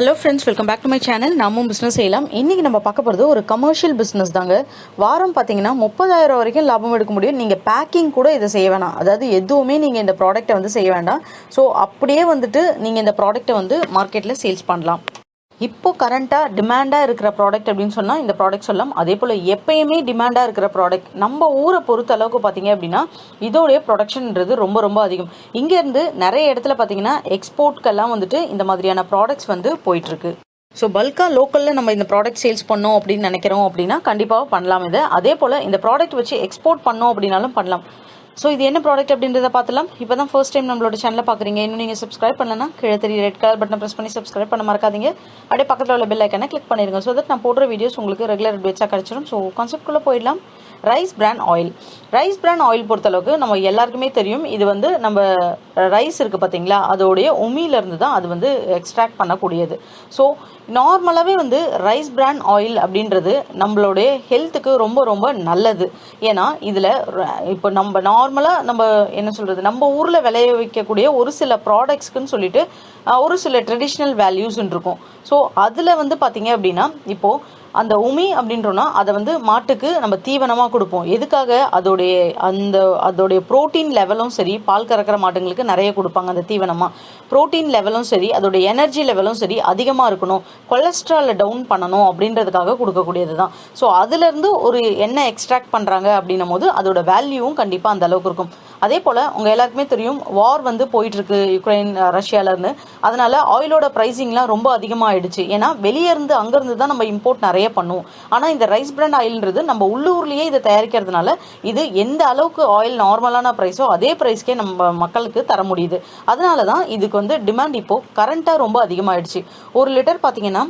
Hello friends, welcome back to my channel. namumbusinessseiyalaam. இன்னைக்கு நம்ம பார்க்க போறது ஒரு கமர்ஷியல் பிசினஸ் தாங்க. வாரம் பாத்தீங்கன்னா 30,000 வரைக்கும் லாபம் எடுக்க முடியும். நீங்க பேக்கிங் கூட இத செய்ய வேணாம். அதாவது எதுவுமே நீங்க இந்த ப்ராடக்ட்டை வந்து செய்ய வேண்டாம். சோ அப்படியே வந்துட்டு நீங்க இந்த ப்ராடக்ட்டை வந்து மார்க்கெட்ல சேல்ஸ் பண்ணலாம். இப்போ கரண்டாக டிமாண்டாக இருக்கிற ப்ராடக்ட் அப்படின்னு சொன்னால் இந்த ப்ராடக்ட் சொல்லலாம். அதே போல் எப்பயுமே டிமாண்டாக இருக்கிற ப்ராடக்ட் நம்ம ஊரை பொறுத்த அளவுக்கு பார்த்தீங்க அப்படின்னா இதோடைய ப்ரொடக்ஷன்ன்றது ரொம்ப ரொம்ப அதிகம். இங்கேருந்து நிறைய இடத்துல பார்த்தீங்கன்னா எக்ஸ்போர்ட்கெல்லாம் வந்துட்டு இந்த மாதிரியான ப்ராடக்ட்ஸ் வந்து போயிட்டுருக்கு. ஸோ பல்காக லோக்கலில் நம்ம இந்த ப்ராடக்ட் சேல்ஸ் பண்ணோம் அப்படின்னு நினைக்கிறோம் அப்படின்னா கண்டிப்பாக பண்ணலாம் இதை. அதே போல் இந்த ப்ராடக்ட் வச்சு எக்ஸ்போர்ட் பண்ணோம் அப்படின்னாலும் பண்ணலாம். ஸோ இது என்ன ப்ராடக்ட் அப்படின்றத பார்த்துலாம். இப்போ தான் ஃபர்ஸ்ட் டைம் நம்மளோட சேனலை பார்க்குறீங்க, இன்னும் நீங்கள் சப்ஸ்கிரைப் பண்ணலன்னா கீழே தெரிய ரெட் கலர் பட்டன் ப்ரெஸ் பண்ணி சப்ஸ்கிரைப் பண்ண மறக்காதீங்க. அப்படியே பக்கத்தில் உள்ள பெல் ஐக்கனை கிளிக் பண்ணிடுங்க. ஸோ தட் நான் போடுற வீடியோஸ் உங்களுக்கு ரெகுலர் அப்டேட்ஸாக கிடச்சிடும். ஸோ கான்செப்ட்குள்ளே போயிடலாம். Rice brand oil. Rice brand oil பொறுத்தளவுக்கு நம்ம எல்லாருக்குமே தெரியும், இது வந்து நம்ம ரைஸ் இருக்குது பார்த்தீங்களா, அதோடைய உமியிலேருந்து தான் அது வந்து எக்ஸ்ட்ராக்ட் பண்ணக்கூடியது. ஸோ நார்மலாகவே வந்து ரைஸ் பிராண்ட் ஆயில் அப்படின்றது நம்மளுடைய ஹெல்த்துக்கு ரொம்ப ரொம்ப நல்லது. ஏன்னா இதில் இப்போ நம்ம நார்மலாக நம்ம என்ன சொல்கிறது, நம்ம ஊரில் விளைய வைக்கக்கூடிய ஒரு சில ப்ராடக்ட்ஸ்க்குன்னு சொல்லிட்டு ஒரு சில ட்ரெடிஷ்னல் வேல்யூஸ்ன்னு இருக்கும். ஸோ அதில் வந்து பார்த்தீங்க அப்படின்னா இப்போது அந்த உமி அப்படின்றோன்னா அதை வந்து மாட்டுக்கு நம்ம தீவனமாக கொடுப்போம். எதுக்காக? அதோடைய ப்ரோட்டீன் லெவலும் சரி, பால் கறக்கிற மாட்டுங்களுக்கு நிறைய கொடுப்பாங்க அந்த தீவனமாக. ப்ரோட்டீன் லெவலும் சரி, அதோடைய எனர்ஜி லெவலும் சரி அதிகமாக இருக்கணும், கொலஸ்ட்ராலை டவுன் பண்ணணும் அப்படின்றதுக்காக கொடுக்கக்கூடியது தான். ஸோ அதுலேருந்து ஒரு எண்ணெய் எக்ஸ்ட்ராக்ட் பண்ணுறாங்க அப்படின்னும் போது அதோட வேல்யூவும் கண்டிப்பாக அந்த அளவுக்கு இருக்கும். அதே போல் உங்கள் எல்லாருக்குமே தெரியும், வார் வந்து போயிட்டுருக்கு யுக்ரைன் ரஷ்யாவிலேருந்து. அதனால் ஆயிலோட ப்ரைஸிங்லாம் ரொம்ப அதிகமாகிடுச்சு. ஏன்னா வெளியே இருந்து அங்கேருந்து தான் நம்ம இம்போர்ட் நிறைய பண்ணுவோம். ஆனால் இந்த ரைஸ் பிராண்ட் ஆயில்ன்றது நம்ம உள்ளூர்லேயே இதை தயாரிக்கிறதுனால இது எந்த அளவுக்கு ஆயில் நார்மலான ப்ரைஸோ அதே ப்ரைஸ்க்கே நம்ம மக்களுக்கு தர முடியுது. அதனால தான் இதுக்கு வந்து டிமாண்ட் இப்போது கரண்ட்டாக ரொம்ப அதிகமாகிடுச்சு. 1 லிட்டர் பார்த்தீங்கன்னா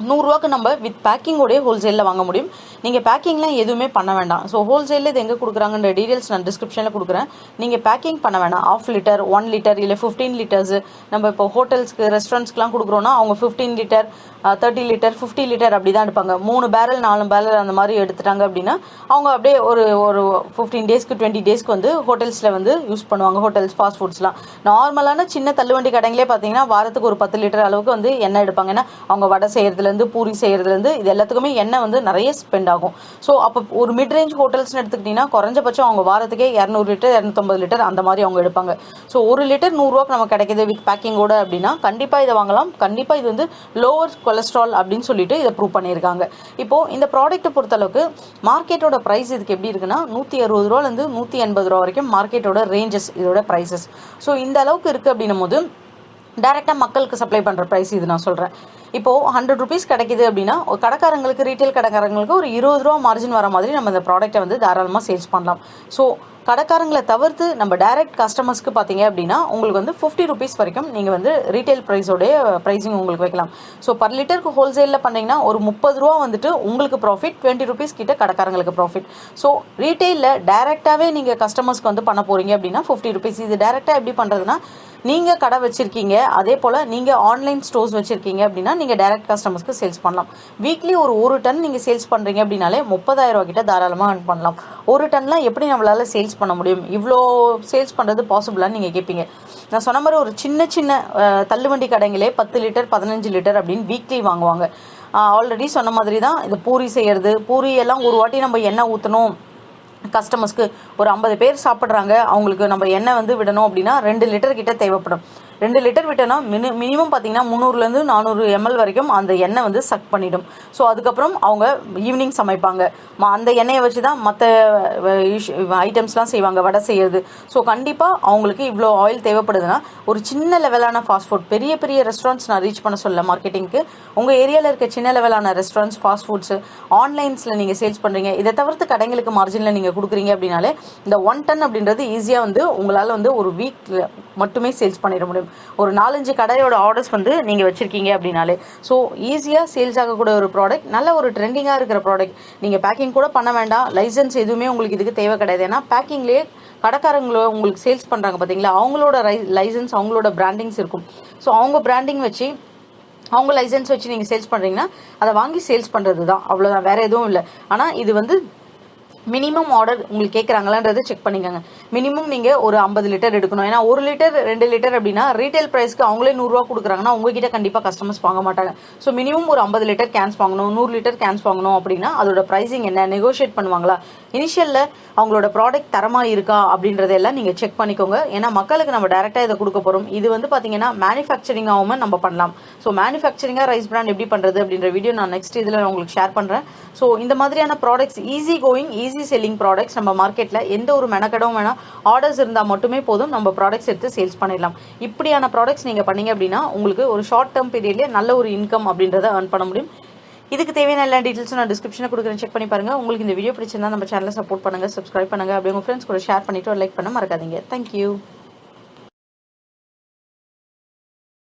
100 ரூபாய்க்கு நம்ம வித் பேக்கிங்கோடைய ஹோல்சேலில் வாங்க முடியும். நீங்கள் பேக்கிங்லாம் எதுவுமே பண்ண வேண்டாம். ஸோ ஹோல்சேலில் இது எங்கே கொடுக்குறாங்கன்ற டீட்டெயில்ஸ் நான் டிஸ்கிரிப்ஷனில் கொடுக்குறேன். நீங்கள் பேக்கிங் பண்ண வேண்டாம். 1/2 லிட்டர் 1 லிட்டர் இல்லை 15 லிட்டர்ஸு நம்ம இப்போ ஹோட்டல்ஸ்க்கு ரெஸ்டாரண்ட்ஸ்க்குலாம் கொடுக்குறோன்னா அவங்க 15 லிட்டர் 30 லிட்டர் 50 லிட்டர் அப்படி தான் எடுப்பாங்க. 3 பேரல் 4 பேரல் அந்த மாதிரி எடுத்துட்டாங்க அப்படின்னா அவங்க அப்படியே ஒரு 15 டேஸ்க்கு 20 டேஸ்க்கு வந்து ஹோட்டல்ஸில் வந்து யூஸ் பண்ணுவாங்க. ஹோட்டல்ஸ் ஃபாஸ்ட் ஃபுட்ஸ்லாம் நார்மலான சின்ன தள்ளுவண்டி கடைங்களே பார்த்தீங்கன்னா வாரத்துக்கு ஒரு 10 லிட்டர் அளவுக்கு வந்து எண்ணெய் எடுப்பாங்க. ஏன்னா அவங்க வடை செய்கிறதுலேருந்து பூரி செய்கிறதுலேருந்து இது எல்லாத்துக்குமே எண்ணெய் வந்து நிறைய ஸ்பெண்ட் ஆகும். ஸோ அப்போ ஒரு மிட் ரேஞ்ச் ஹோட்டல்ஸ்னு எடுத்துக்கிட்டிங்கன்னா குறைஞ்சபட்சம் அவங்க வாரத்துக்கே 200 லிட்டர் 250 லிட்டர் அந்த மாதிரி அவங்க எடுப்பாங்க. ஸோ 1 லிட்டர் 100 ரூபாய்க்கு நமக்கு கிடைக்கிது வித் பேக்கிங்கோட அப்படின்னா கண்டிப்பாக இதை வாங்கலாம். கண்டிப்பாக இது வந்து லோவர் கொலஸ்ட்ரால் அப்படின்னு சொல்லிட்டு இதை ப்ரூவ் பண்ணியிருக்காங்க. இப்போது இந்த ப்ராடக்ட்டை பொறுத்தளவுக்கு மார்க்கெட்டோட ப்ரைஸ் இதுக்கு எப்படி இருக்குன்னா 160 ரூபாலேருந்து 180 ரூபா வரைக்கும் மார்க்கெட்டோட ரேஞ்சஸ் இதோட ப்ரைஸஸ். ஸோ இந்த அளவுக்கு இருக்குது அப்படின்னும் போது டேரெக்டாக மக்களுக்கு சப்ளை பண்ணுற ப்ரைஸ் இது நான் சொல்கிறேன். இப்போது 100 ருபீஸ் கிடைக்கிது அப்படின்னா ஒரு கடைக்காரங்களுக்கு ரீட்டைல் கடைக்காரங்களுக்கு ஒரு 20 ரூபா மார்ஜின் வர மாதிரி நம்ம இந்த ப்ராடக்ட்டை வந்து தாராளமாக சேல்ஸ் பண்ணலாம். ஸோ கடைக்காரங்களை தவிர்த்து நம்ம டைரக்ட் கஸ்டமர்ஸ்க்கு பார்த்தீங்க அப்படின்னா உங்களுக்கு வந்து 50 ருபீஸ் வரைக்கும் நீங்கள் வந்து ரீட்டைல் ப்ரைஸோடைய ப்ரைஸிங் உங்களுக்கு வைக்கலாம். ஸோ பர் லிட்டருக்கு ஹோல்சேலில் பண்ணிங்கன்னா ஒரு 30 ரூபா வந்துட்டு உங்களுக்கு ப்ராஃபிட், 20 ருபீஸ் கிட்ட கடைக்காரங்களுக்கு ப்ராஃபிட். ஸோ ரீட்டைலில் டைரெக்டாகவே நீங்கள் கஸ்டமர்ஸ்க்கு வந்து பண்ண போகிறீங்க அப்படின்னா 50 ருபீஸ். இது டைரெக்டாக எப்படி பண்ணுறதுன்னா, நீங்கள் கடை வச்சுருக்கீங்க, அதே போல் நீங்கள் ஆன்லைன் ஸ்டோர்ஸ் வச்சுருக்கீங்க அப்படின்னா நீங்கள் டைரக்ட் கஸ்டமர்ஸ்க்கு சேல்ஸ் பண்ணலாம். வீக்லி ஒரு டன் நீங்கள் சேல்ஸ் பண்ணுறீங்க அப்படின்னாலே 30,000 ரூபா கிட்ட தாராளமாக earn பண்ணலாம். 1 டன்லாம் எப்படி நம்மளால் சேல்ஸ் பண்ண முடியும், இவ்வளோ சேல்ஸ் பண்ணுறது பாசிபிளான்னு நீங்கள் கேட்பீங்க. நான் சொன்ன மாதிரி ஒரு சின்ன தள்ளுவண்டி கடைங்களே 10 லிட்டர் 15 லிட்டர் அப்படின்னு வீக்லி வாங்குவாங்க. ஆல்ரெடி சொன்ன மாதிரி தான் இது பூரி செய்கிறது. பூரி எல்லாம் ஒரு வாட்டி நம்ம எண்ணெய் ஊற்றணும், கஸ்டமர்ஸ்க்கு ஒரு 50 பேர் சாப்பிட்றாங்க, அவங்களுக்கு நம்ம எண்ணெய் வந்து விடணும் அப்படின்னா 2 லிட்டர் கிட்ட தேவைப்படும். 2 லிட்டர் விட்டோன்னா மினிமம் பார்த்தீங்கன்னா 300லேருந்து 400 ml வரைக்கும் அந்த எண்ணெய் வந்து சக் பண்ணிடும். ஸோ அதுக்கப்புறம் அவங்க ஈவினிங் சமைப்பாங்க. அந்த எண்ணெயை வச்சு தான் மற்ற ஐட்டம்ஸ்லாம் செய்வாங்க, வடை செய்கிறது. ஸோ கண்டிப்பாக அவங்களுக்கு இவ்வளோ ஆயில் தேவைப்படுதுன்னா ஒரு சின்ன லெவலான ஃபாஸ்ட் ஃபுட், பெரிய ரெஸ்டாரண்ட்ஸ் நான் ரீச் பண்ண சொல்ல மார்க்கெட்டிங்க்கு, உங்கள் ஏரியாவில் இருக்க சின்ன லெவலான ரெஸ்டாரண்ட்ஸ் ஃபாஸ்ட் ஃபுட்ஸு ஆன்லைன்ஸில் நீங்கள் சேல்ஸ் பண்ணுறீங்க, இதை தவிர்த்து கடைங்களுக்கு மார்ஜினில் நீங்கள் கொடுக்குறீங்க அப்படின்னாலே இந்த 1 டன் அப்படின்றது ஈஸியாக வந்து உங்களால் வந்து ஒரு வீக் மட்டுமே சேல்ஸ் பண்ணிட முடியும். ஒரு 4-5 கடையோட ஆர்டர்ஸ் வந்து நீங்கள் வச்சுருக்கீங்க அப்படின்னாலே ஸோ ஈஸியாக சேல்ஸ் ஆகக்கூடிய ஒரு ப்ராடக்ட், நல்ல ஒரு ட்ரெண்டிங்காக இருக்கிற ப்ராடக்ட். நீங்கள் பேக்கிங் கூட பண்ண வேண்டாம், லைசன்ஸ் எதுவுமே உங்களுக்கு இதுக்கு தேவை கிடையாது. ஏன்னா பேக்கிங்லேயே கடைக்காரங்களோ உங்களுக்கு சேல்ஸ் பண்ணுறாங்க பார்த்தீங்களா, அவங்களோட லைசன்ஸ் அவங்களோட பிராண்டிங்ஸ் இருக்கும். ஸோ அவங்க பிராண்டிங் வச்சு அவங்க லைசன்ஸ் வச்சு நீங்கள் சேல்ஸ் பண்ணுறீங்கன்னா அதை வாங்கி சேல்ஸ் பண்ணுறது தான், அவ்வளோதான், வேறு எதுவும் இல்லை. ஆனால் இது வந்து மினிமம் ஆர்டர் உங்களுக்கு கேட்குறாங்களான்றதை செக் பண்ணிக்கோங்க. மினிமம் நீங்கள் ஒரு 50 லிட்டர் எடுக்கணும். ஏன்னா 1 லிட்டர் 2 லிட்டர் அப்படின்னா ரீட்டைல் ப்ரைஸ்க்கு அவங்களே 100 ரூபா கொடுக்குறாங்கன்னா உங்ககிட்ட கண்டிப்பாக கஸ்டமர்ஸ் வாங்க மாட்டாங்க. ஸோ மினிமம் ஒரு 50 லிட்டர் கேன்ஸ் வாங்கணும், 100 லிட்டர் கேன்ஸ் வாங்கணும் அப்படின்னா அதோட ப்ரைஸிங் என்ன, நெகோஷியேட் பண்ணுவாங்களா, இனிஷியலில் அவங்களோட ப்ராடக்ட் தரமாக இருக்கா அப்படின்றதெல்லாம் நீங்கள் செக் பண்ணிக்கோங்க. ஏன்னா மக்களுக்கு நம்ம டேரெக்டாக இதை கொடுக்க போகிறோம். இது வந்து பார்த்தீங்கன்னா மேனுஃபேக்சரிங்காகவும் நம்ம பண்ணலாம். ஸோ மேனுஃபேக்சரிங்காக ரைஸ் பிராண்ட் எப்படி பண்ணுறது அப்படின்ற வீடியோ நான் நெக்ஸ்ட் இதில் உங்களுக்கு ஷேர் பண்ணுறேன். ஸோ இந்த மாதிரியான products easy going, easy selling products நம்ம மார்க்கெட்டில் எந்த ஒரு மெனக்கடவும் வேணாம், ஆர்டர்ஸ் இருந்தால் மட்டுமே போதும், நம்ம ப்ராடக்ட்ஸ் எடுத்து சேல்ஸ் பண்ணிடலாம். இப்படியான ப்ராடக்ட்ஸ் நீங்கள் பண்ணீங்க அப்படின்னா உங்களுக்கு ஒரு ஷார்ட் டேர்ம் பீரியட்லேயே நல்ல ஒரு இன்கம் அப்படின்றத earn பண்ண முடியும். இதுக்கு தேவையான எல்லா டீட்டெயில்ஸும் நான் டிஸ்கிரிப்ஷனில் கொடுக்குறேன், செக் பண்ணி பாருங்கள். உங்களுக்கு இந்த வீடியோ பிடிச்சிருந்தா நம்ம சேனலை சப்போர்ட் பண்ணுங்கள், சப்ஸ்கிரைப் பண்ணுங்கள், அப்படியே உங்கள் ஃப்ரெண்ட்ஸ் கூட ஷேர் பண்ணிவிட்டு ஒரு லைக் பண்ண மறக்காதீங்க. தேங்க்யூ.